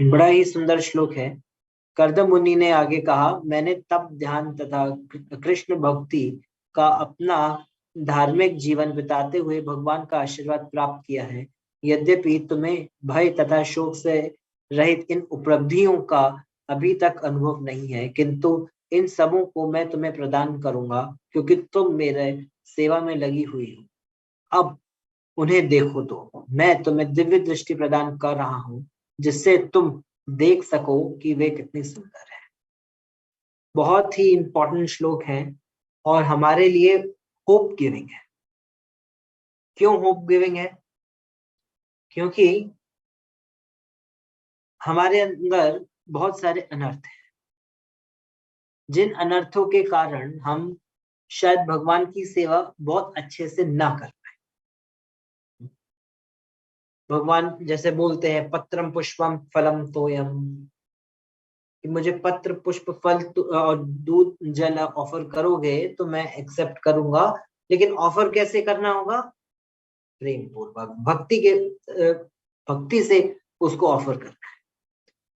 बड़ा ही सुंदर श्लोक है। कर्दम मुनि ने आगे कहा, मैंने तप ध्यान तथा कृष्ण भक्ति का अपना धार्मिक जीवन बिताते हुए भगवान का आशीर्वाद प्राप्त किया है। यद्यपि तुम्हें भय तथा शोक से रहित इन उपलब्धियों का अभी तक अनुभव नहीं है, किंतु इन सबों को मैं तुम्हें प्रदान करूंगा क्योंकि तुम मेरे सेवा में लगी हुई हो। अब उन्हें देखो, तो मैं तुम्हें दिव्य दृष्टि प्रदान कर रहा हूं जिससे तुम देख सको कि वे कितनी सुंदर है। बहुत ही इंपॉर्टेंट श्लोक है और हमारे लिए होप गिविंग है। क्यों होप गिविंग है? क्योंकि हमारे अंदर बहुत सारे अनर्थ हैं, जिन अनर्थों के कारण हम शायद भगवान की सेवा बहुत अच्छे से ना कर पाए। भगवान जैसे बोलते हैं, पत्रम पुष्पम फलम तोयम, कि मुझे पत्र पुष्प फल और दूध जल ऑफर करोगे तो मैं एक्सेप्ट करूंगा, लेकिन ऑफर कैसे करना होगा? प्रेम पूर्वक, भक्ति से उसको ऑफर करना है।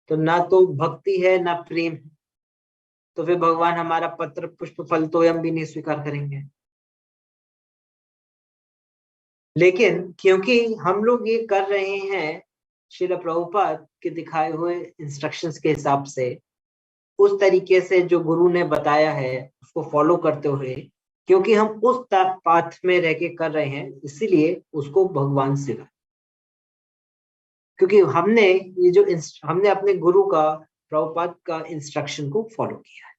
तो ना तो भक्ति है ना प्रेम है, तो फिर भगवान हमारा पत्र पुष्प फल तोयम भी नहीं स्वीकार करेंगे। लेकिन क्योंकि हम लोग ये कर रहे हैं श्रील प्रभुपाद के दिखाए हुए इंस्ट्रक्शंस के हिसाब से, उस तरीके से जो गुरु ने बताया है उसको फॉलो करते हुए, क्योंकि हम उस पाथ में रह के कर रहे हैं, इसीलिए उसको भगवान से, क्योंकि हमने अपने गुरु का, प्रभुपाद का इंस्ट्रक्शन को फॉलो किया है।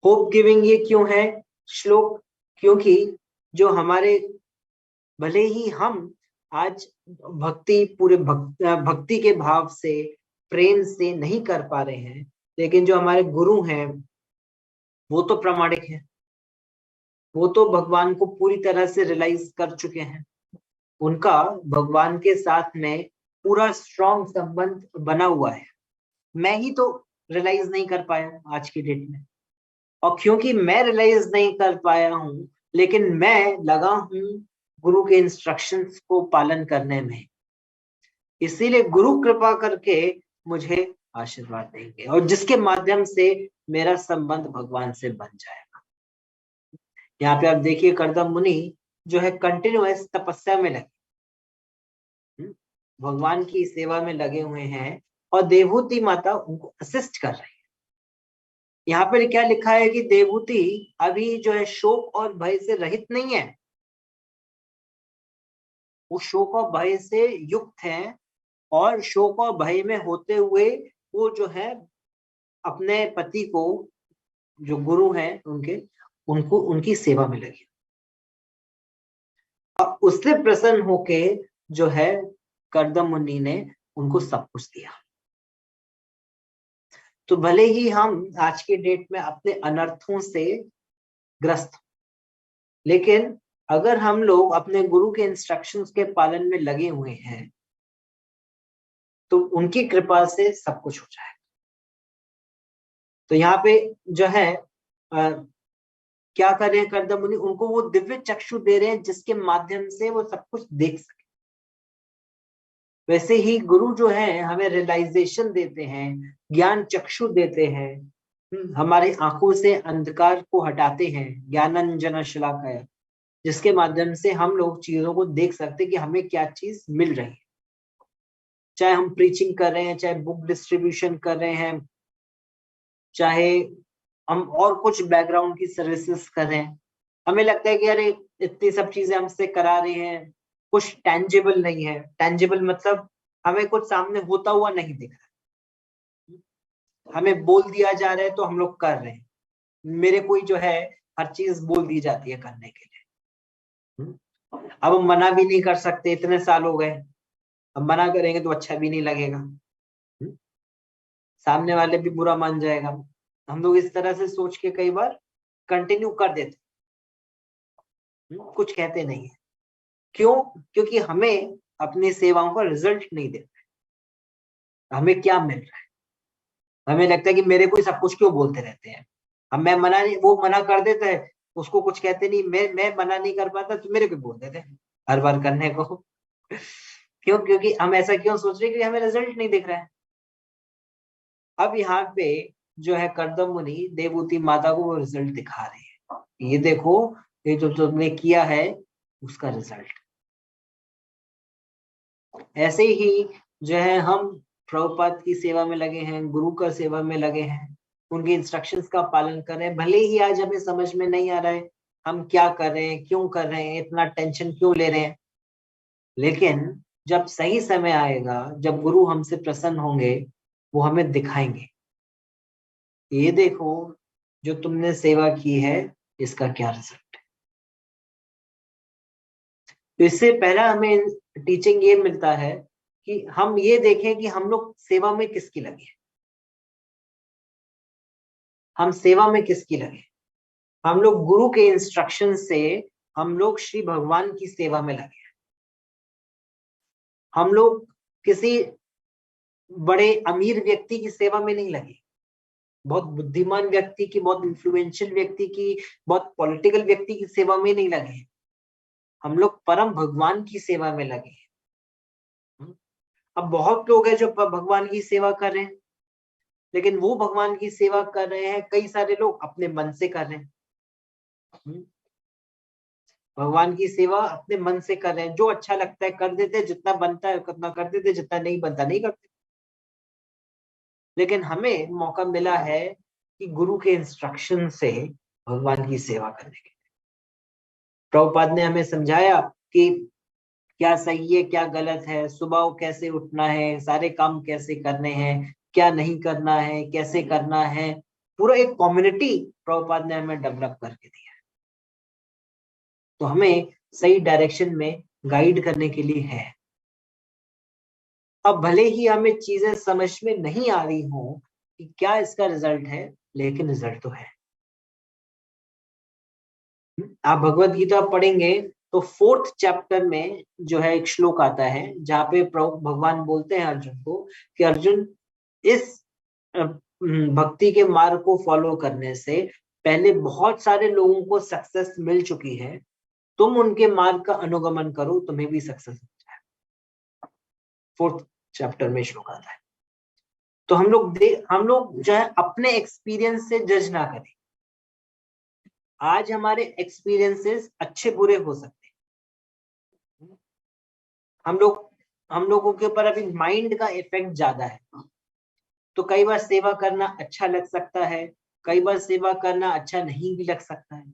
होप गिविंग ये क्यों है श्लोक? क्योंकि जो हमारे, भले ही हम आज भक्ति के भाव से, प्रेम से नहीं कर पा रहे हैं, लेकिन जो हमारे गुरु हैं वो तो प्रामाणिक है, वो तो भगवान को पूरी तरह से रियलाइज कर चुके हैं। उनका भगवान के साथ में पूरा स्ट्रॉन्ग संबंध बना हुआ है। मैं ही तो रियलाइज नहीं कर पाया आज की डेट में, और क्योंकि मैं रियलाइज नहीं कर पाया हूं, लेकिन मैं लगा हूं गुरु के इंस्ट्रक्शंस को पालन करने में, इसीलिए गुरु कृपा करके मुझे आशीर्वाद देंगे और जिसके माध्यम से मेरा संबंध भगवान से बन जाएगा। यहाँ पे आप देखिए, कर्दम मुनि जो है कंटिन्यूअस तपस्या में लगे, भगवान की सेवा में लगे हुए हैं, और देवहूति माता उनको असिस्ट कर रही है। यहाँ पर क्या लिखा है कि देवहूति अभी जो है शोक और भय से रहित नहीं है, वो शोक और भय से युक्त है, और शोक और भय में होते हुए वो जो है अपने पति को, जो गुरु हैं उनको उनकी सेवा में लगी, और उससे प्रसन्न होके जो है कर्दम मुनि ने उनको सब कुछ दिया। तो भले ही हम आज के डेट में अपने अनर्थों से ग्रस्त, लेकिन अगर हम लोग अपने गुरु के इंस्ट्रक्शंस के पालन में लगे हुए हैं तो उनकी कृपा से सब कुछ हो जाएगा। तो यहाँ पे जो है क्या कर रहे हैं कर्दम मुनि? उनको वो दिव्य चक्षु दे रहे हैं जिसके माध्यम से वो सब कुछ देख सके। वैसे ही गुरु जो है हमें रियलाइजेशन देते हैं, ज्ञान चक्षु देते हैं, हमारी आंखों से अंधकार को हटाते हैं, ज्ञानांजन शलाकया, जिसके माध्यम से हम लोग चीजों को देख सकते हैं कि हमें क्या चीज मिल रही है। चाहे हम प्रीचिंग कर रहे हैं, चाहे बुक डिस्ट्रीब्यूशन कर रहे हैं, चाहे हम और कुछ बैकग्राउंड की सर्विसेज कर रहे हैं, हमें लगता है कि अरे इतनी सब चीजें हमसे करा रहे हैं, कुछ टेंजिबल नहीं है। टेंजिबल मतलब हमें कुछ सामने होता हुआ नहीं दिख रहा, हमें बोल दिया जा रहा है तो हम लोग कर रहे हैं। मेरे कोई जो है हर चीज बोल दी जाती है करने के लिए, अब हम मना भी नहीं कर सकते, इतने साल हो गए, अब मना करेंगे तो अच्छा भी नहीं लगेगा, सामने वाले भी बुरा मान जाएगा। हम लोग इस तरह से सोच के कई बार कंटिन्यू कर देते, कुछ कहते नहीं है। क्यों? क्योंकि हमें अपनी सेवाओं का रिजल्ट नहीं देता, हमें क्या मिल रहा है। हमें लगता है कि मेरे को ही सब कुछ क्यों बोलते रहते हैं, अब मैं मना नहीं, वो मना कर देता है उसको कुछ कहते नहीं, मैं मना नहीं कर पाता तो मेरे को बोल देते हैं हर बार करने को। क्यों? क्योंकि हम ऐसा क्यों सोच रहे हैं? क्योंकि हमें रिजल्ट नहीं दिख रहा है। अब यहाँ पे जो है कर्दम मुनि देवहूति माता को वो रिजल्ट दिखा रहे हैं, ये देखो, ये जो तुमने किया है उसका रिजल्ट। ऐसे ही जो है हम प्रभुपाद की सेवा में लगे हैं, गुरु का सेवा में लगे हैं, उनके इंस्ट्रक्शंस का पालन कर रहे हैं। भले ही आज हमें समझ में नहीं आ रहा है हम क्या कर रहे हैं, क्यों कर रहे हैं, इतना टेंशन क्यों ले रहे हैं, लेकिन जब सही समय आएगा, जब गुरु हमसे प्रसन्न होंगे, वो हमें दिखाएंगे, ये देखो जो तुमने सेवा की है इसका क्या रिजल्ट है। तो इससे पहला हमें टीचिंग ये मिलता है कि हम ये देखें कि हम लोग सेवा में किसकी लगे हैं, हम सेवा में किसकी लगे। हम लोग गुरु के इंस्ट्रक्शन से हम लोग श्री भगवान की सेवा में लगे हैं। हम लोग किसी बड़े अमीर व्यक्ति की सेवा में नहीं लगे, बहुत बुद्धिमान व्यक्ति की, बहुत इन्फ्लुएंशियल व्यक्ति की, बहुत पॉलिटिकल व्यक्ति की सेवा में नहीं लगे हैं। हम लोग परम भगवान की सेवा में लगे हैं। अब बहुत लोग हैं जो भगवान की सेवा कर रहे हैं, लेकिन वो भगवान की सेवा कर रहे हैं, कई सारे लोग अपने मन से कर रहे हैं। भगवान की सेवा अपने मन से कर रहे हैं, जो अच्छा लगता है कर देते, जितना बनता है उतना कर देते, जितना नहीं बनता नहीं करते। लेकिन हमें मौका मिला है कि गुरु के इंस्ट्रक्शन से भगवान की सेवा करने के। प्रभुपाद ने हमें समझाया कि क्या सही है क्या गलत है, सुबह कैसे उठना है, सारे काम कैसे करने हैं, क्या नहीं करना है, कैसे करना है, पूरा एक कम्युनिटी प्रभुपाद ने हमें डेवलप करके दिया है। तो हमें सही डायरेक्शन में गाइड करने के लिए है। अब भले ही हमें चीजें समझ में नहीं आ रही हो कि क्या इसका रिजल्ट है, लेकिन रिजल्ट तो है। आप भगवत गीता पढ़ेंगे तो 4th चैप्टर में जो है एक श्लोक आता है जहाँ पे भगवान बोलते हैं अर्जुन को कि अर्जुन, इस भक्ति के मार्ग को फॉलो करने से पहले बहुत सारे लोगों को सक्सेस मिल चुकी है, तुम उनके मार्ग का अनुगमन करो, तुम्हें भी सक्सेस मिल जाए। 4th चैप्टर में श्लोक आता है। तो हम लोग जो है अपने एक्सपीरियंस से जज ना करें। आज हमारे एक्सपीरियंसेस अच्छे बुरे हो सकते हैं। हम लोगों के ऊपर अभी माइंड का इफेक्ट ज्यादा है, तो कई बार सेवा करना अच्छा लग सकता है, कई बार सेवा करना अच्छा नहीं भी लग सकता है।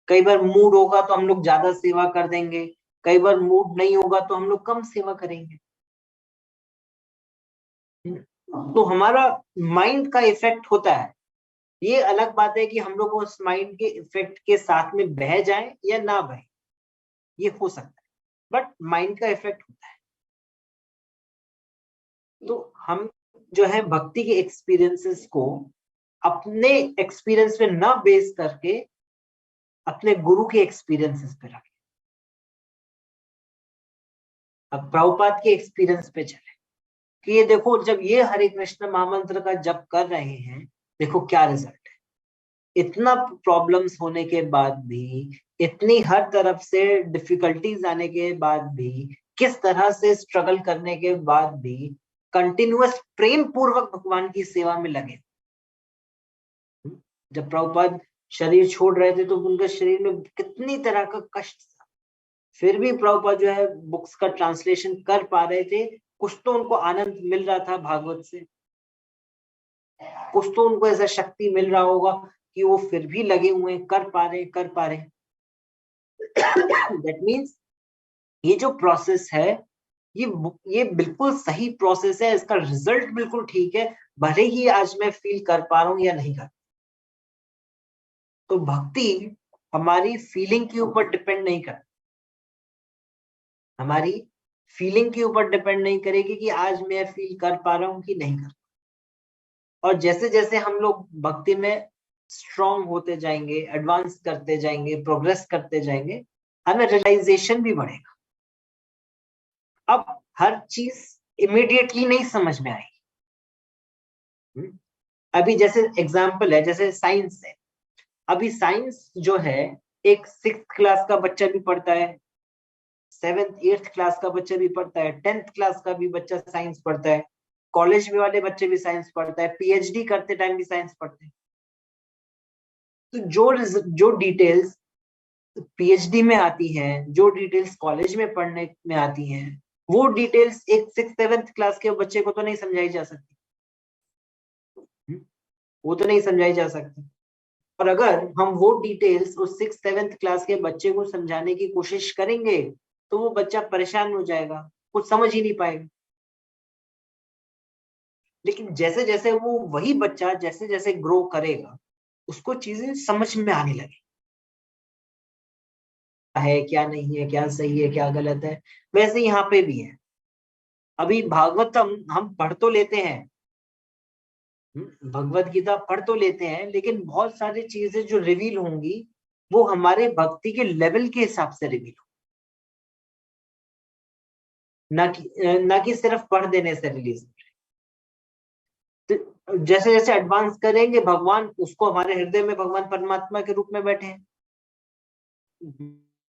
कई बार मूड होगा तो हम लोग ज्यादा सेवा कर देंगे, कई बार मूड नहीं होगा तो हम लोग कम सेवा करेंगे। तो हमारा माइंड का इफेक्ट होता है। ये अलग बात है कि हम लोग उस माइंड के इफेक्ट के साथ में बह जाएं या ना बहे, ये हो सकता है, बट माइंड का इफेक्ट होता है। तो हम जो है भक्ति के एक्सपीरियंसेस को अपने एक्सपीरियंस पे ना बेस करके अपने गुरु के एक्सपीरियंसेस पे रखें। अब प्रभुपाद के एक्सपीरियंस पे चले कि ये देखो, जब ये हरे कृष्ण महामंत्र का जप कर रहे हैं, देखो क्या रिजल्ट है। इतना प्रॉब्लम्स होने के बाद भी, इतनी हर तरफ से डिफिकल्टीज आने के बाद भी, किस तरह से स्ट्रगल करने के बाद भी कंटिन्यूअस प्रेम पूर्वक भगवान की सेवा में लगे। जब प्रभुपाद शरीर छोड़ रहे थे तो उनके शरीर में कितनी तरह का कष्ट था, फिर भी प्रभुपाद जो है बुक्स का ट्रांसलेशन कर पा रहे थे। कुछ तो उनको आनंद मिल रहा था भागवत से, कुछ तो उनको ऐसा शक्ति मिल रहा होगा कि वो फिर भी लगे हुए कर पा रहे। दैट मीन्स ये जो प्रोसेस है, ये बिल्कुल सही प्रोसेस है, इसका रिजल्ट बिल्कुल ठीक है, भले ही आज मैं फील कर पा रहा हूं या नहीं कर। तो भक्ति हमारी फीलिंग के ऊपर डिपेंड नहीं कर, हमारी फीलिंग के ऊपर डिपेंड नहीं करेगी कि आज मैं फील कर पा रहा हूं कि नहीं कर। और जैसे जैसे हम लोग भक्ति में स्ट्रांग होते जाएंगे, एडवांस करते जाएंगे, प्रोग्रेस करते जाएंगे, हमें रियलाइजेशन भी बढ़ेगा। अब हर चीज इमीडिएटली नहीं समझ में आएगी। अभी जैसे एग्जाम्पल है, जैसे साइंस है। अभी साइंस जो है, एक 6th क्लास का बच्चा भी पढ़ता है, 7th 8th क्लास का बच्चा भी पढ़ता है, 10th क्लास का भी बच्चा साइंस पढ़ता है, कॉलेज में वाले बच्चे भी साइंस पढ़ता है, पीएचडी करते टाइम भी साइंस पढ़ते हैं। तो जो डिटेल्स पीएचडी में आती हैं, जो डिटेल्स कॉलेज में पढ़ने में आती हैं, वो डिटेल्स एक 6th 7th क्लास के बच्चे को तो नहीं समझाई जा सकती। वो तो नहीं समझाई जा सकती। और अगर हम वो डिटेल्स उस 6th 7th क्लास के बच्चे को समझाने की कोशिश करेंगे तो वो बच्चा परेशान हो जाएगा, कुछ समझ ही नहीं पाएगा। लेकिन जैसे जैसे वो वही बच्चा जैसे जैसे ग्रो करेगा, उसको चीजें समझ में आने लगे है क्या नहीं है, क्या सही है क्या गलत है। वैसे यहाँ पे भी है। अभी भागवतम हम पढ़ तो लेते हैं, भगवत गीता पढ़ तो लेते हैं, लेकिन बहुत सारी चीजें जो रिवील होंगी वो हमारे भक्ति के लेवल के हिसाब से रिवील हो, ना कि सिर्फ पढ़ देने से रिलीज। तो जैसे जैसे एडवांस करेंगे भगवान उसको हमारे हृदय में भगवान परमात्मा के रूप में बैठे हैं।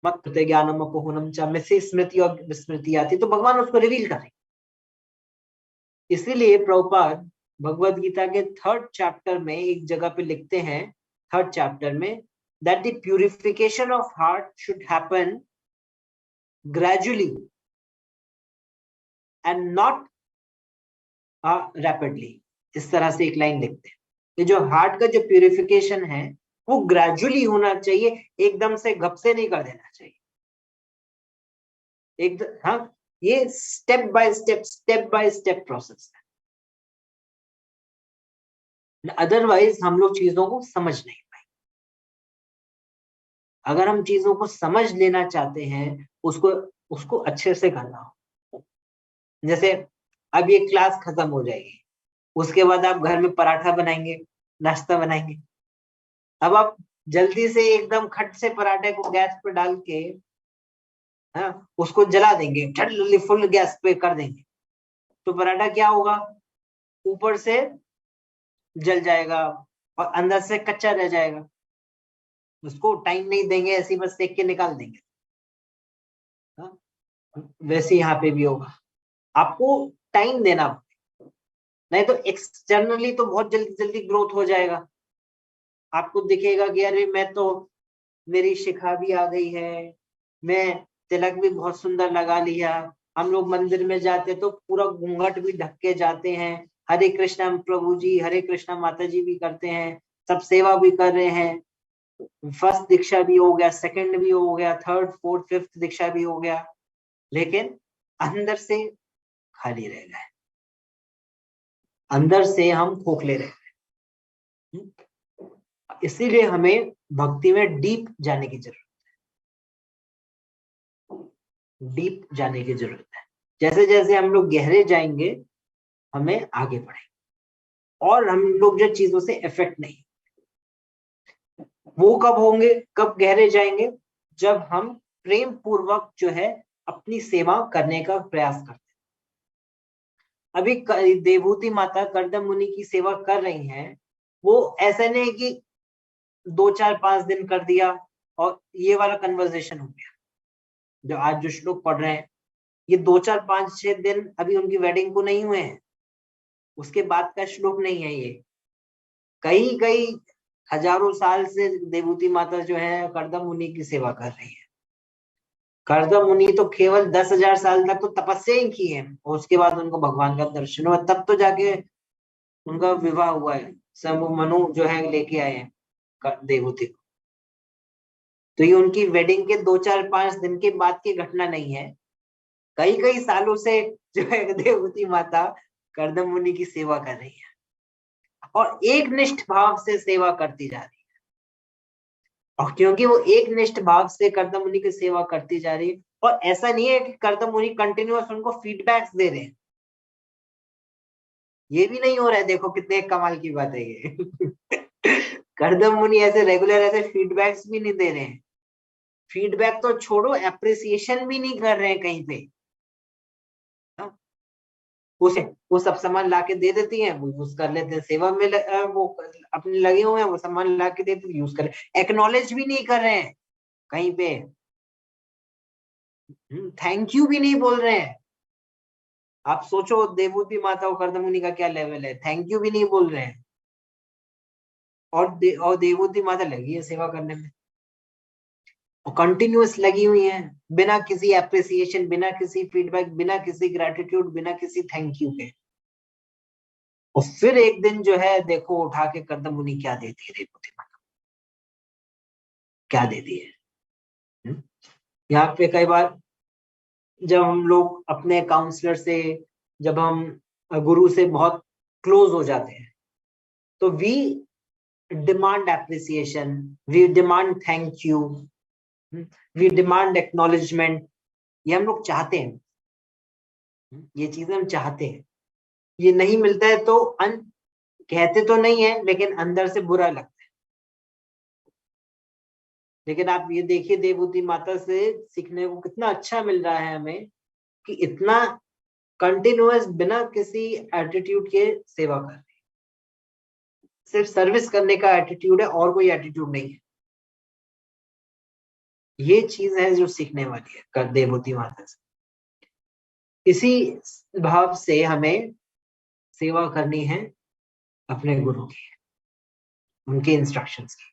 मत ज्ञानम अपोहनम च में से स्मृति और विस्मृति आती तो भगवान उसको रिवील करें। इसीलिए प्रभुपाद भगवत गीता के 3rd चैप्टर में एक जगह पे लिखते हैं, 3rd चैप्टर में, that the purification of heart should happen gradually and not rapidly। इस तरह से एक लाइन लिखते हैं कि जो हार्ट का जो प्यूरिफिकेशन है वो ग्रेजुअली होना चाहिए, एकदम से गप से नहीं कर देना चाहिए। हाँ, ये स्टेप बाय स्टेप प्रोसेस है। अदरवाइज हम लोग चीजों को समझ नहीं पाएंगे। अगर हम चीजों को समझ लेना चाहते हैं, उसको अच्छे से करना हो। जैसे अब ये क्लास खत्म हो जाएगी, उसके बाद आप घर में पराठा बनाएंगे, नाश्ता बनाएंगे। अब आप जल्दी से एकदम खट से पराठे को गैस पे डाल के, हाँ, उसको जला देंगे, झट फुल गैस पे कर देंगे, तो पराठा क्या होगा, ऊपर से जल जाएगा और अंदर से कच्चा रह जाएगा। उसको टाइम नहीं देंगे, ऐसे बस सेक के निकाल देंगे। हाँ? वैसे यहाँ पे भी होगा, आपको टाइम देना, नहीं तो एक्सटर्नली तो बहुत जल्दी जल्दी ग्रोथ हो जाएगा। आपको दिखेगा कि अरे मैं तो, मेरी शिखा भी आ गई है, मैं तिलक भी बहुत सुंदर लगा लिया। हम लोग मंदिर में जाते तो पूरा घूंघट भी ढक के जाते हैं, हरे कृष्णा प्रभु जी, हरे कृष्णा माता जी भी करते हैं, सब सेवा भी कर रहे हैं, फर्स्ट दीक्षा भी हो गया, सेकंड भी हो गया, 3rd 4th 5th दीक्षा भी हो गया, लेकिन अंदर से खाली रह गए, अंदर से हम खोखले रह गए। इसीलिए हमें भक्ति में डीप जाने की जरूरत है, डीप जाने की जरूरत है। जैसे जैसे हम लोग गहरे जाएंगे हमें आगे बढ़ेंगे, और हम लोग जो चीजों से इफेक्ट नहीं, वो कब होंगे, कब गहरे जाएंगे, जब हम प्रेम पूर्वक जो है अपनी सेवा करने का प्रयास करते हैं। अभी देवहूति माता कर्दम मुनि की सेवा कर रही हैं, वो ऐसा नहीं कि 2 4 5 दिन कर दिया और ये वाला कन्वर्सेशन हो गया। जो आज जो श्लोक पढ़ रहे हैं, ये 2 4 5 6 दिन अभी उनकी वेडिंग को नहीं हुए हैं, उसके बाद का श्लोक नहीं है ये। कई कई हजारों साल से देवहूति माता जो है कर्दम मुनि की सेवा कर रही है। कर्दम मुनि तो केवल 10,000 साल तक तो तपस्या ही की है, और उसके बाद उनको भगवान का दर्शन हुआ, तब तो जाके उनका विवाह हुआ है, सब मनु जो है लेके आए हैं देवहूति को। तो ये उनकी वेडिंग के 2 4 5 दिन के बाद की घटना नहीं है, कई कई सालों से जो है देवहूति माता कर्दम मुनि की सेवा कर रही है, और एक निष्ठ भाव से सेवा करती जा रही है। और क्योंकि वो एक निष्ठ भाव से कर्दम मुनि की सेवा करती जा रही है, और ऐसा नहीं है कि कर्दम मुनि कंटिन्यूअस उनको फीडबैक्स दे रहे हैं, ये भी नहीं हो रहा है। देखो कितने कमाल की बात है ये कर्दम मुनि ऐसे रेगुलर ऐसे फीडबैक्स भी नहीं दे रहे हैं, फीडबैक तो छोड़ो, एप्रिसिएशन भी नहीं कर रहे हैं कहीं पे। उसे वो सब सामान ला के दे देती हैं, वो यूज कर लेते हैं, सेवा में वो अपने लगे हुए हैं, वो सामान ला के देते यूज कर, एक्नॉलेज भी नहीं कर रहे हैं कहीं पे। थैंक यू भी नहीं बोल रहे हैं। आप सोचो देवहूति माता और कर्दमुनि का क्या लेवल है, थैंक यू भी नहीं बोल रहे हैं। और देवहूति माता लगी है सेवा करने में, और कंटिन्यूअस लगी हुई है, बिना किसी एप्रिसिएशन, बिना किसी फीडबैक, बिना किसी ग्रेटिट्यूड, बिना किसी थैंक यू के। और फिर एक दिन जो है देखो उठा के कर्दमुनि क्या देती है देवहूति माता, क्या देती है। यहाँ पे कई बार जब हम लोग अपने काउंसलर से, जब हम गुरु से बहुत क्लोज हो जाते हैं, तो we demand appreciation, we demand thank you, we demand acknowledgement. ये हम लोग चाहते हैं, ये चीजें हम चाहते हैं। ये नहीं मिलता है तो कहते तो नहीं है, लेकिन अंदर से बुरा लगता है। लेकिन आप ये देखिए देवहूति माता से सीखने को कितना अच्छा मिल रहा है हमें, कि इतना कंटिन्यूअस बिना किसी एटीट्यूड के सेवा कर रही है। सिर्फ सर्विस करने का एटीट्यूड है और कोई एटीट्यूड नहीं है। ये चीज है जो सीखने वाली है कर देवहूति माता से। इसी भाव से हमें सेवा करनी है अपने गुरु की, उनके इंस्ट्रक्शंस की।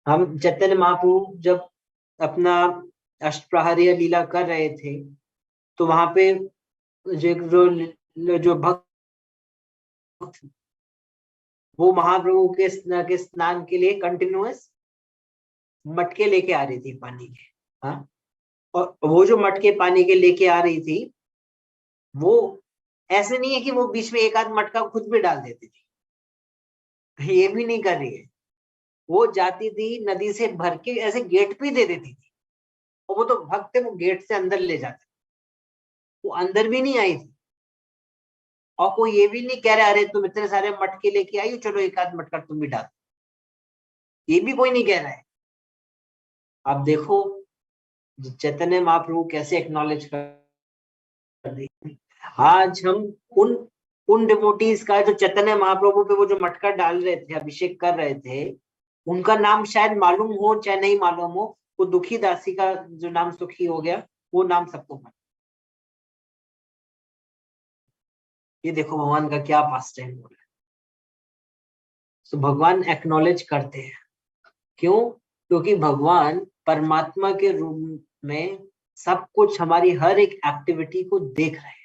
हम चैतन्य महाप्रभु जब अपना अष्टप्रहरीय लीला कर रहे थे, तो वहां पे जो भक्त, वो महाप्रभु के स्नान के लिए कंटिन्यूअस मटके लेके आ रही थी पानी के। हाँ, और वो जो मटके पानी के लेके आ रही थी, वो ऐसे नहीं है कि वो बीच में एक आध मटका खुद भी डाल देती थी, ये भी नहीं कर रही है। वो जाती थी नदी से भर के ऐसे गेट पे दे देती थी, और वो तो भक्त थे, वो गेट से अंदर ले जाते, वो अंदर भी नहीं आई थी। और कोई ये भी नहीं कह रहा अरे तुम इतने सारे मटके लेके आई हो, चलो एक आध मटका तुम भी डाल, ये भी कोई नहीं कह रहा है। आप देखो चैतन्य महाप्रभु कैसे एक्नॉलेज कर रही है। आज हम उन उन डिवोटीज का, जो चैतन्य महाप्रभु पे वो जो मटका डाल रहे थे, अभिषेक कर रहे थे, उनका नाम शायद मालूम हो चाहे नहीं मालूम हो, वो दुखी दासी का जो नाम सुखी हो गया, वो नाम सबको मालूम। ये देखो भगवान का क्या पास टाइम हो रहा है। तो भगवान एक्नॉलेज करते हैं, क्यों? क्योंकि भगवान परमात्मा के रूप में सब कुछ, हमारी हर एक एक्टिविटी को देख रहे हैं।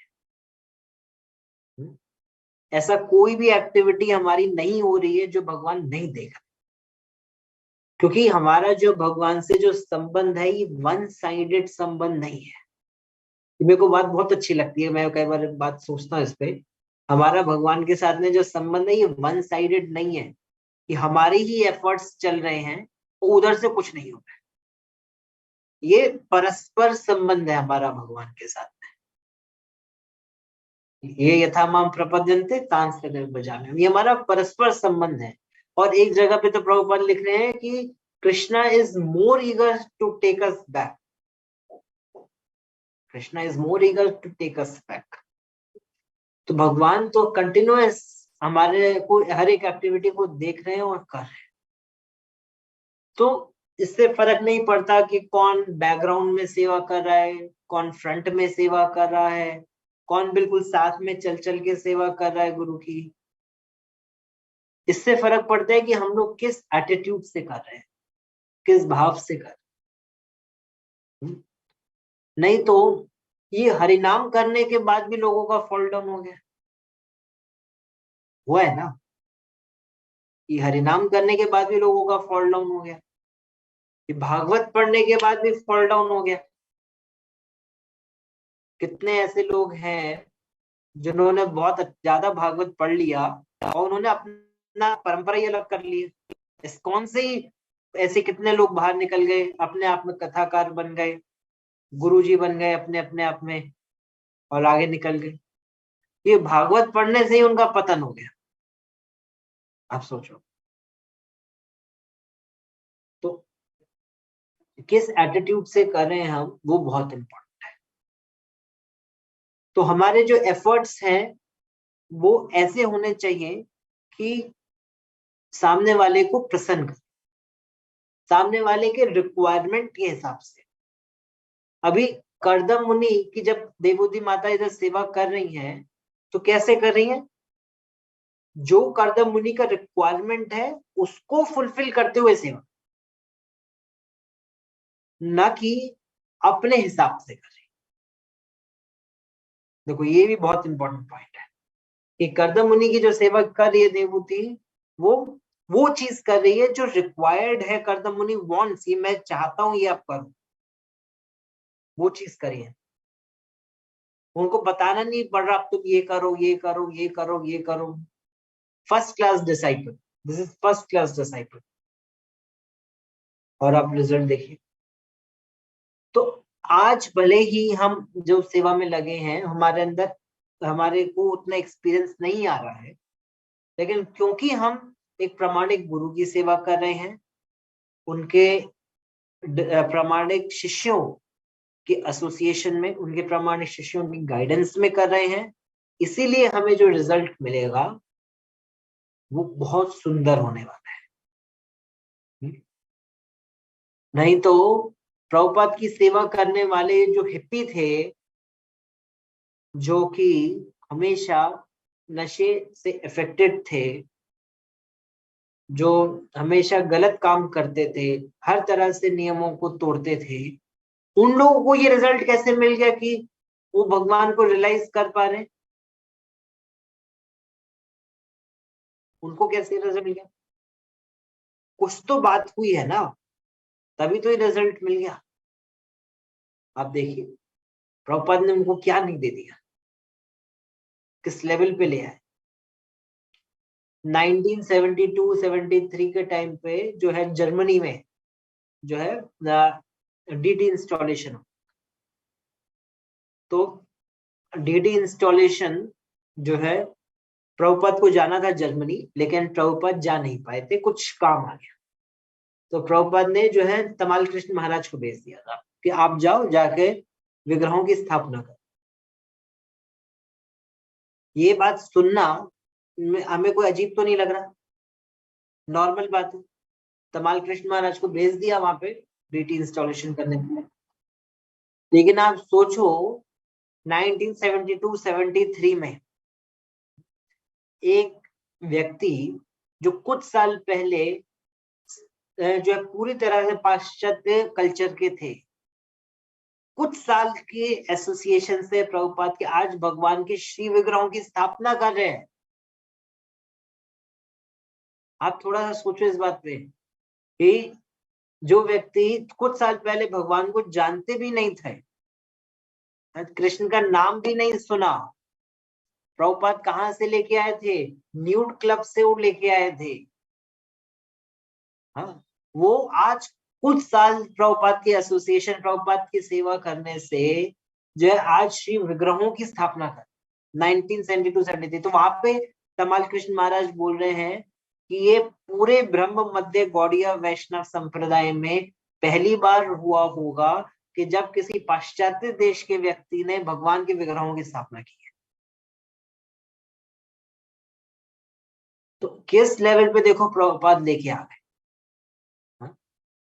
ऐसा कोई भी एक्टिविटी हमारी नहीं हो रही है जो भगवान नहीं देख रहे, क्योंकि हमारा जो भगवान से जो संबंध है, ये वन साइडेड संबंध नहीं है। मेरे को बात बहुत अच्छी लगती है, मैं कई बार बात सोचता हूँ इस पे। हमारा भगवान के साथ में जो संबंध है, ये वन साइडेड नहीं है कि हमारे ही एफर्ट्स चल रहे हैं, उधर से कुछ नहीं हो रहा है। ये परस्पर संबंध है हमारा भगवान के साथ में। ये यथा माम प्रपद्यन्ते तांस बजाम्यहम्, ये हमारा परस्पर संबंध है। और एक जगह पे तो प्रभुपाद लिख रहे हैं कि Krishna is more eager to take us back, Krishna is more eager to take us back. तो भगवान तो कंटिन्यूअस हमारे को हर एक एक्टिविटी को देख रहे हैं और कर रहे हैं। तो इससे फर्क नहीं पड़ता कि कौन बैकग्राउंड में सेवा कर रहा है, कौन फ्रंट में सेवा कर रहा है, कौन बिल्कुल साथ में चल चल के सेवा कर रहा है गुरु की। इससे फर्क पड़ता है कि हम लोग किस एटीट्यूड से कर रहे हैं, किस भाव से कर रहे हैं। नहीं तो ये हरिनाम करने के बाद भी लोगों का फॉल डाउन हो गया, हुआ है ना। ये हरिनाम करने के बाद भी लोगों का फॉल डाउन हो गया, ये भागवत पढ़ने के बाद भी फॉल डाउन हो गया। कितने ऐसे लोग हैं जिन्होंने बहुत ज्यादा भागवत पढ़ लिया और उन्होंने अपना परंपरा ही अलग कर लिया। इस्कॉन से ही ऐसे कितने लोग बाहर निकल गए, अपने आप में कथाकार बन गए, गुरुजी बन गए अपने अपने आप में, और आगे निकल गए। ये भागवत पढ़ने से ही उनका पतन हो गया। आप सोचो तो किस एटीट्यूड से कर रहे हैं हम, वो बहुत इंपॉर्टेंट है। तो हमारे जो एफर्ट्स हैं वो ऐसे होने चाहिए कि सामने वाले को प्रसन्न कर, सामने वाले के रिक्वायरमेंट के हिसाब से। अभी कर्दम मुनि की जब देवहूति माता इधर सेवा कर रही हैं तो कैसे कर रही हैं? जो कर्दम मुनि का रिक्वायरमेंट है उसको फुलफिल करते हुए सेवा, न कि अपने हिसाब से कर रही। देखो ये भी बहुत इंपॉर्टेंट पॉइंट है कि कर्दम मुनि की जो सेवा कर रही है देवहूति, वो चीज कर रही है जो रिक्वायर्ड है। कर्दम मुनि वांट्स, ये मैं चाहता हूं ये आप करो, वो चीज करिए। उनको बताना नहीं पड़ रहा, अब तुम ये करो ये करो ये करो ये करो। First class disciple, this is first class disciple. और आप रिजल्ट देखिए। तो आज भले ही हम जो सेवा में लगे हैं, हमारे अंदर हमारे को उतना एक्सपीरियंस नहीं आ रहा है, लेकिन क्योंकि हम एक प्रामाणिक गुरु की सेवा कर रहे हैं, उनके प्रामाणिक शिष्यों के एसोसिएशन में, उनके प्रामाणिक शिष्यों की गाइडेंस में कर रहे हैं, इसीलिए हमें जो रिजल्ट मिलेगा वो बहुत सुंदर होने वाला है। नहीं तो प्रभुपाद की सेवा करने वाले जो हिप्पी थे, जो कि हमेशा नशे से अफेक्टेड थे, जो हमेशा गलत काम करते थे, हर तरह से नियमों को तोड़ते थे, उन लोगों को ये रिजल्ट कैसे मिल गया कि वो भगवान को रियलाइज कर पा रहे? उनको कैसे रिजल्ट मिल गया? कुछ तो बात हुई है ना, तभी तो ये रिजल्ट मिल गया। आप देखिए प्रभुपाद ने उनको क्या नहीं दे दिया, किस लेवल पे ले आए। 1972-73 के टाइम पे जो है जर्मनी में जो है डीटी इंस्टॉलेशन, तो डीटी इंस्टॉलेशन जो है, प्रभुपाद को जाना था जर्मनी, लेकिन प्रभुपाद जा नहीं पाए थे, कुछ काम आ गया। तो प्रभुपाद ने जो है तमाल कृष्ण महाराज को भेज दिया था कि आप जाओ, जाके विग्रहों की स्थापना करो। ये बात सुनना हमें कोई अजीब तो नहीं लग रहा, नॉर्मल बात है। तमाल कृष्ण महाराज को भेज दिया वहां पे डीटी इंस्टॉलेशन करने के लिए। लेकिन आप सोचो 1972-73 में एक व्यक्ति जो कुछ साल पहले जो है पूरी तरह से पाश्चात्य कल्चर के थे, कुछ साल के एसोसिएशन से प्रभुपाद के आज भगवान के श्री विग्रहों की स्थापना कर रहे हैं। आप थोड़ा सा सोचो इस बात पे कि जो व्यक्ति कुछ साल पहले भगवान को जानते भी नहीं थे, कृष्ण का नाम भी नहीं सुना, प्रभुपाद कहाँ से लेके आए थे? न्यूड क्लब से वो लेके आए थे। हाँ, वो आज कुछ साल प्रभुपाद की एसोसिएशन, प्रभुपाद की सेवा करने से जो है आज श्री विग्रहों की स्थापना कर 1972-73। तो वहां पे तमाल कृष्ण महाराज बोल रहे हैं कि ये पूरे ब्रह्म मध्य गौड़िया वैष्णव संप्रदाय में पहली बार हुआ होगा कि जब किसी पाश्चात्य देश के व्यक्ति ने भगवान के विग्रहों की स्थापना की है। तो किस लेवल पे देखो प्रभुपाद लेके आ गए।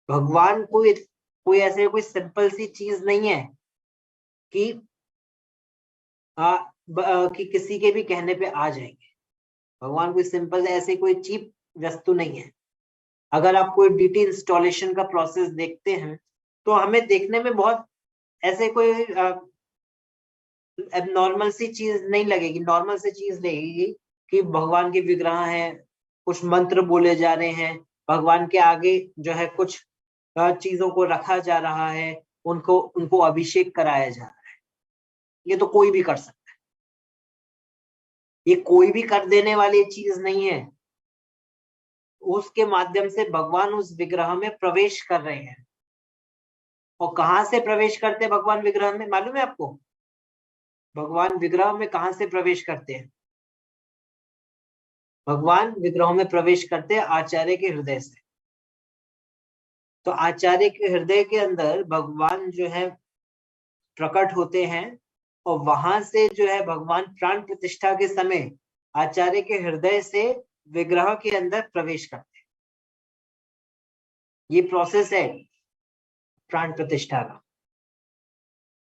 भगवान कोई ऐसे कोई सिंपल सी चीज नहीं है कि कि किसी के भी कहने पे आ जाएंगे। भगवान कोई सिंपल ऐसे कोई चीप वस्तु नहीं है। अगर आप कोई डीटी इंस्टॉलेशन का प्रोसेस देखते हैं तो हमें देखने में बहुत ऐसे कोई नॉर्मल सी चीज नहीं लगेगी, नॉर्मल सी चीज लगेगी कि भगवान के विग्रह हैं, कुछ मंत्र बोले जा रहे हैं, भगवान के आगे जो है कुछ चीजों को रखा जा रहा है, उनको उनको अभिषेक कराया जा रहा है। ये तो कोई भी कर सकता है, ये कोई भी कर देने वाली चीज नहीं है। उसके माध्यम से भगवान उस विग्रह में प्रवेश कर रहे हैं। और कहाँ से प्रवेश करते हैं भगवान विग्रह में, मालूम है आपको? भगवान विग्रह में कहाँ से प्रवेश करते हैं? भगवान विग्रहों में प्रवेश करते हैं आचार्य के हृदय से। तो आचार्य के हृदय के अंदर भगवान जो है प्रकट होते हैं, और वहां से जो है भगवान प्राण प्रतिष्ठा के समय आचार्य के हृदय से विग्रह के अंदर प्रवेश करते हैं। ये प्रोसेस है प्राण प्रतिष्ठा का।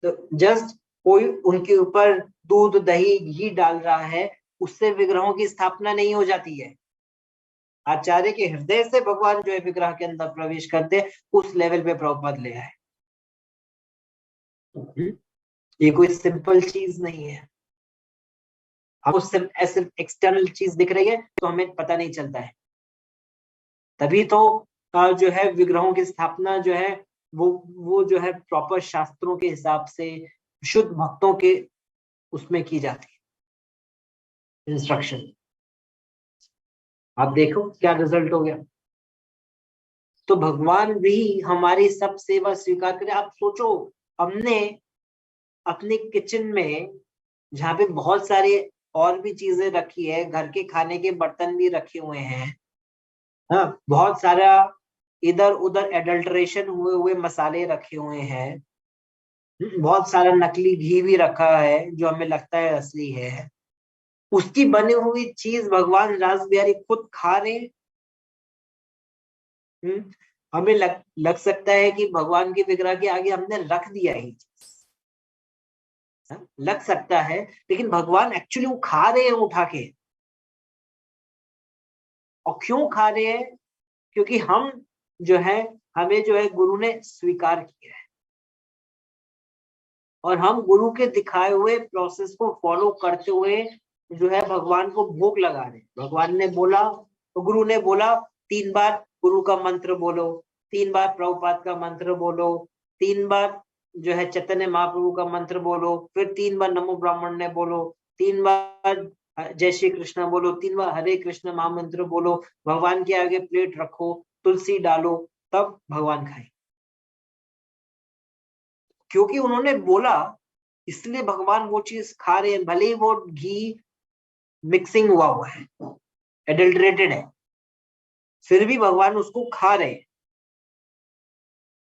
तो जस्ट कोई उनके ऊपर दूध दही घी डाल रहा है, उससे विग्रहों की स्थापना नहीं हो जाती है। आचार्य के हृदय से भगवान जो है विग्रह के अंदर प्रवेश करते, उस लेवल पे प्रभुपाद ले आए। ये कोई सिंपल चीज नहीं है। हमको सिर्फ ऐसे एक्सटर्नल चीज दिख रही है तो हमें पता नहीं चलता है। तभी तो जो है विग्रहों की स्थापना जो है वो जो है प्रॉपर शास्त्रों के हिसाब से शुद्ध भक्तों के उसमें की जाती है, इंस्ट्रक्शन। आप देखो क्या रिजल्ट हो गया। तो भगवान भी हमारी सब सेवा स्वीकार करे। आप सोचो, हमने अपने किचन में, जहाँ पे बहुत सारी और भी चीजें रखी है, घर के खाने के बर्तन भी रखे हुए हैं, हाँ, बहुत सारा इधर उधर एडल्ट्रेशन हुए हुए मसाले रखे हुए हैं, बहुत सारा नकली घी भी रखा है जो हमें लगता है असली है, उसकी बनी हुई चीज भगवान रास बिहारी खुद खा रहे हैं। हमें लग सकता है कि भगवान के विग्रह के आगे हमने रख दिया ही चीज, लग सकता है, लेकिन भगवान एक्चुअली वो खा रहे हैं उठा के। और क्यों खा रहे हैं? क्योंकि हम जो है, हमें जो है गुरु ने स्वीकार किया है, और हम गुरु के दिखाए हुए प्रोसेस को फॉलो करते हुए जो है भगवान को भोग लगा रहे हैं। भगवान ने बोला, तो गुरु ने बोला 3 बार गुरु का मंत्र बोलो, 3 बार प्रभुपाद का मंत्र बोलो, 3 बार जो है चैतन्य महाप्रभु का मंत्र बोलो, फिर 3 बार नमो ब्राह्मण ने बोलो, 3 बार जय श्री कृष्ण बोलो, 3 बार हरे कृष्ण महामंत्र बोलो, भगवान के आगे प्लेट रखो, तुलसी डालो, तब भगवान खाए। क्योंकि उन्होंने बोला, इसलिए भगवान वो चीज खा रहे हैं, भले ही वो घी मिक्सिंग हुआ है, एडल्ट्रेटेड है, फिर भी भगवान उसको खा रहे हैं,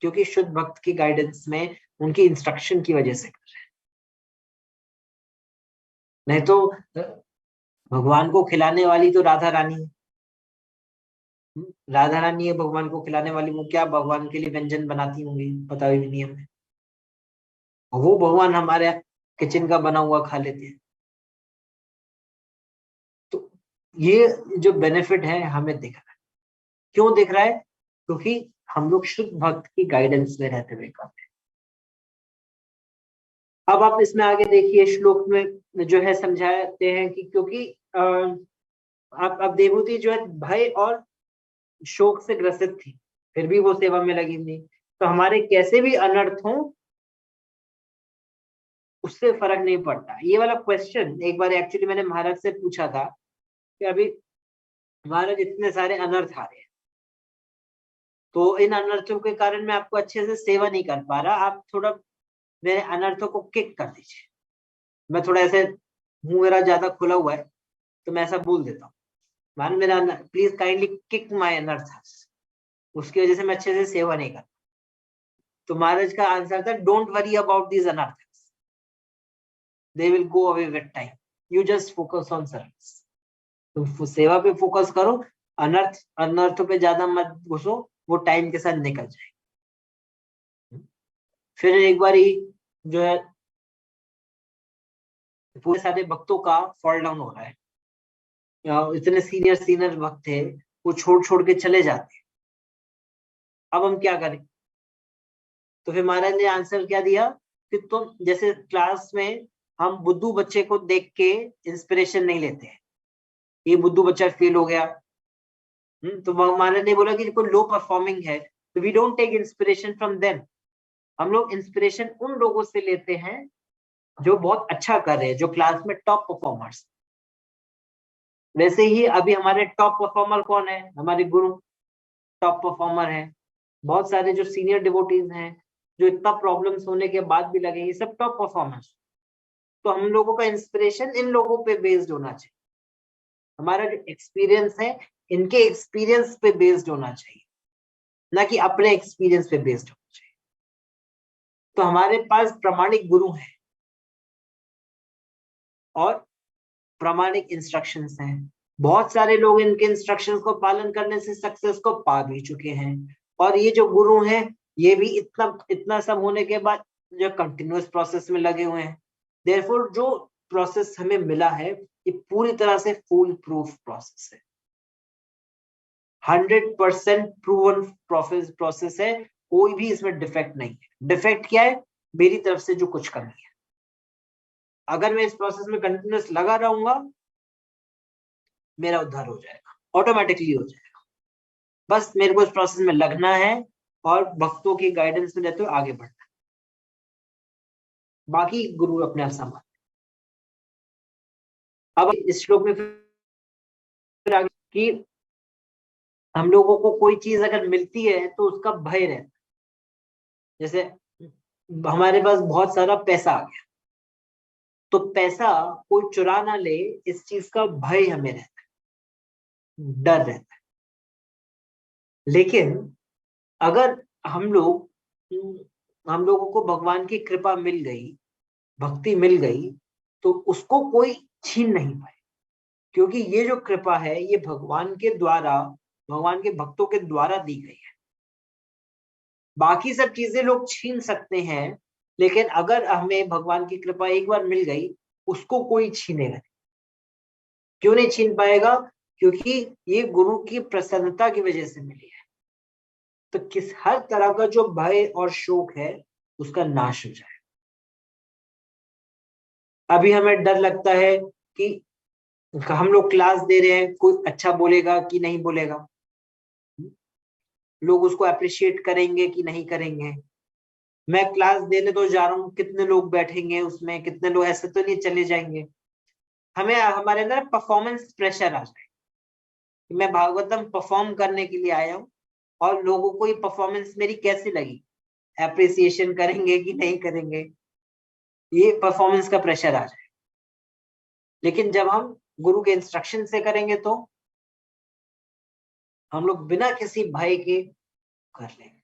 क्योंकि शुद्ध भक्त की गाइडेंस में उनकी इंस्ट्रक्शन की वजह से कर रहे हैं। नहीं तो भगवान को खिलाने वाली तो राधा रानी है। राधा रानी है भगवान को खिलाने वाली, वो क्या भगवान के लिए व्यंजन बनाती होंगी, पता भी नहीं हमें। वो भगवान हमारे किचन का बना हुआ खा लेते हैं। तो ये जो बेनिफिट है हमें दिख रहा है। क्यों दिख रहा है? क्योंकि हम लोग शुद्ध भक्त की गाइडेंस में रहते हुए करते हैं। अब आप इसमें आगे देखिए, श्लोक में जो है समझाते हैं कि क्योंकि अब देवहूति जो है भय और शोक से ग्रसित थी, फिर भी वो सेवा में लगी हुई। तो हमारे कैसे भी अनर्थ हो, उससे फर्क नहीं पड़ता। ये वाला क्वेश्चन एक बार एक्चुअली मैंने महाराज से पूछा था कि अभी महाराज इतने सारे अनर्थ आ रहे हैं, तो इन अनर्थों के कारण मैं आपको अच्छे से सेवा नहीं कर पा रहा, आप थोड़ा मेरे अनर्थों को किक कर दीजिए। मैं थोड़ा ऐसे, मुंह मेरा ज्यादा खुला हुआ है तो मैं ऐसा बोल देता हूँ, मान मेरा प्लीज काइंडली किक माई अनर्थ, उसकी वजह से मैं अच्छे से सेवा नहीं कर। तो महाराज का आंसर था, डोंट वरी अबाउट दीज अनर्थ्स, they will go away with time, you just focus on service. तुम सेवा पे फोकस करो, अनर्थों पे ज्यादा मत घुसो, वो टाइम के साथ निकल जाए। फिर एक बार ही जो है पूरे सारे भक्तों का फॉल डाउन हो रहा है, इतने सीनियर भक्त थे, वो छोड़ छोड़ के चले जाते। अब हम क्या करें? तो फिर महाराज ने आंसर क्या दिया कि तुम जैसे क्लास में हम बुद्धू बच्चे को देख के इंस्पिरेशन नहीं लेते हैं, ये बुद्धू बच्चा फेल हो गया, तो महाराज ने बोला कि कोई लो परफॉर्मिंग है तो we don't take inspiration from them, हम लोग इंस्पिरेशन उन लोगों से लेते हैं जो बहुत अच्छा कर रहे हैं, जो क्लास में टॉप परफॉर्मर्स। वैसे ही अभी हमारे टॉप परफॉर्मर कौन है? हमारे गुरु टॉप परफॉर्मर है। बहुत सारे जो सीनियर डिवोटीज हैं, जो इतना प्रॉब्लम्स होने के बाद भी लगे, ये सब टॉप परफॉर्मर्स। तो हम लोगों का इंस्पिरेशन इन लोगों पे बेस्ड होना चाहिए, हमारा जो एक्सपीरियंस है इनके एक्सपीरियंस पे बेस्ड होना चाहिए, ना कि अपने एक्सपीरियंस पे बेस्ड होना चाहिए। तो हमारे पास प्रामाणिक गुरु हैं और प्रामाणिक इंस्ट्रक्शंस हैं। बहुत सारे लोग इनके इंस्ट्रक्शंस को पालन करने से सक्सेस को पा भी चुके हैं, और ये जो गुरु हैं ये भी इतना इतना सब होने के बाद जो कंटिन्यूअस प्रोसेस में लगे हुए हैं। देयरफॉर जो प्रोसेस हमें मिला है ये पूरी तरह से फुल प्रूफ प्रोसेस है, 100% प्रूवन प्रोसेस है, कोई भी इसमें डिफेक्ट नहीं है। डिफेक्ट क्या है? मेरी तरफ से जो कुछ कमी है। अगर मैं इस प्रोसेस में कंटिन्यूअस लगा रहूंगा, मेरा उद्धार हो जाएगा, ऑटोमेटिकली हो जाएगा। बस मेरे को इस प्रोसेस में लगना है और भक्तों की गाइडेंस में रहते हुए आगे बढ़ना है, बाकी गुरु अपने आप संभाल। अब इस श्लोक में फिर आगे कि हम लोगों को कोई चीज अगर मिलती है तो उसका भय रहता है। जैसे हमारे पास बहुत सारा पैसा आ गया, तो पैसा कोई चुरा ना ले, इस चीज का भय हमें रहता है, डर रहता है। लेकिन अगर हम लोगों को भगवान की कृपा मिल गई, भक्ति मिल गई, तो उसको कोई छीन नहीं पाए, क्योंकि ये जो कृपा है ये भगवान के द्वारा, भगवान के भक्तों के द्वारा दी गई है। बाकी सब चीजें लोग छीन सकते हैं, लेकिन अगर हमें भगवान की कृपा एक बार मिल गई, उसको कोई छीनेगा नहीं। क्यों नहीं छीन पाएगा? क्योंकि ये गुरु की प्रसन्नता की वजह से मिली है। तो किस हर तरह का जो भय और शोक है उसका नाश हो जाए। अभी हमें डर लगता है कि हम लोग क्लास दे रहे हैं, कोई अच्छा बोलेगा कि नहीं बोलेगा, लोग उसको अप्रिशिएट करेंगे कि नहीं करेंगे। मैं क्लास देने तो जा रहा हूँ, कितने लोग बैठेंगे उसमें, कितने लोग ऐसे तो नहीं चले जाएंगे। हमें हमारे अंदर परफॉर्मेंस प्रेशर आ जाए कि मैं भागवतम परफॉर्म करने के लिए आया हूँ और लोगों को ये परफॉर्मेंस मेरी कैसी लगी, अप्रिसिएशन करेंगे कि नहीं करेंगे, ये परफॉर्मेंस का प्रेशर आ जाए। लेकिन जब हम गुरु के इंस्ट्रक्शन से करेंगे तो हम लोग बिना किसी भय के कर लेंगे।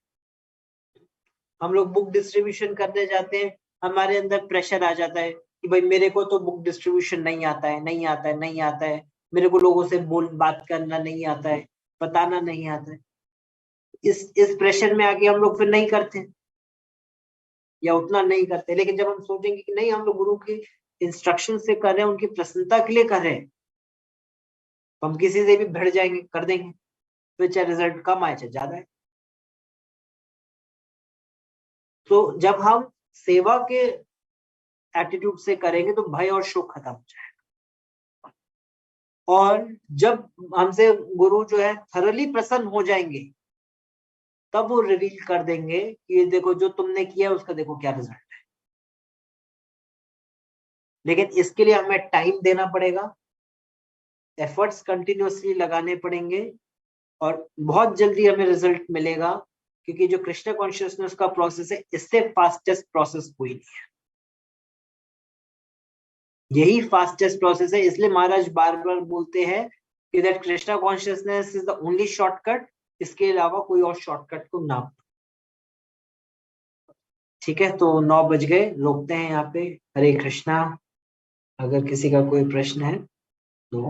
हम लोग बुक डिस्ट्रीब्यूशन करने जाते हैं, हमारे अंदर प्रेशर आ जाता है कि भाई मेरे को तो बुक डिस्ट्रीब्यूशन नहीं आता है, नहीं आता है, नहीं आता है, मेरे को लोगों से बात करना नहीं आता है, बताना नहीं आता है। इस प्रेशर में आके हम लोग फिर नहीं करते या उतना नहीं करते। लेकिन जब हम सोचेंगे कि नहीं, हम लोग गुरु की इंस्ट्रक्शन से कर रहे हैं, उनकी प्रसन्नता के लिए कर रहे हैं, तो हम किसी से भी भिड़ जाएंगे, कर देंगे, फिर चाहे रिजल्ट कम आए चाहे ज्यादा है। तो जब हम सेवा के एटीट्यूड से करेंगे तो भय और शोक खत्म हो जाएगा। और जब हमसे गुरु जो है थरली प्रसन्न हो जाएंगे, तब वो रिवील कर देंगे कि ये देखो जो तुमने किया उसका देखो क्या रिजल्ट है। लेकिन इसके लिए हमें टाइम देना पड़ेगा, एफर्ट्स कंटिन्यूअसली लगाने पड़ेंगे, और बहुत जल्दी हमें रिजल्ट मिलेगा, क्योंकि जो कृष्ण कॉन्शियसनेस का प्रोसेस है, इससे फास्टेस्ट प्रोसेस कोई नहीं है। यही फास्टेस्ट प्रोसेस है। इसलिए महाराज बार बार बोलते हैं कि that Krishna consciousness is the only shortcut, इसके अलावा कोई और शॉर्टकट को ना। ठीक है, तो 9 बज गए, रोकते हैं यहाँ पे। हरे कृष्णा। अगर किसी का कोई प्रश्न है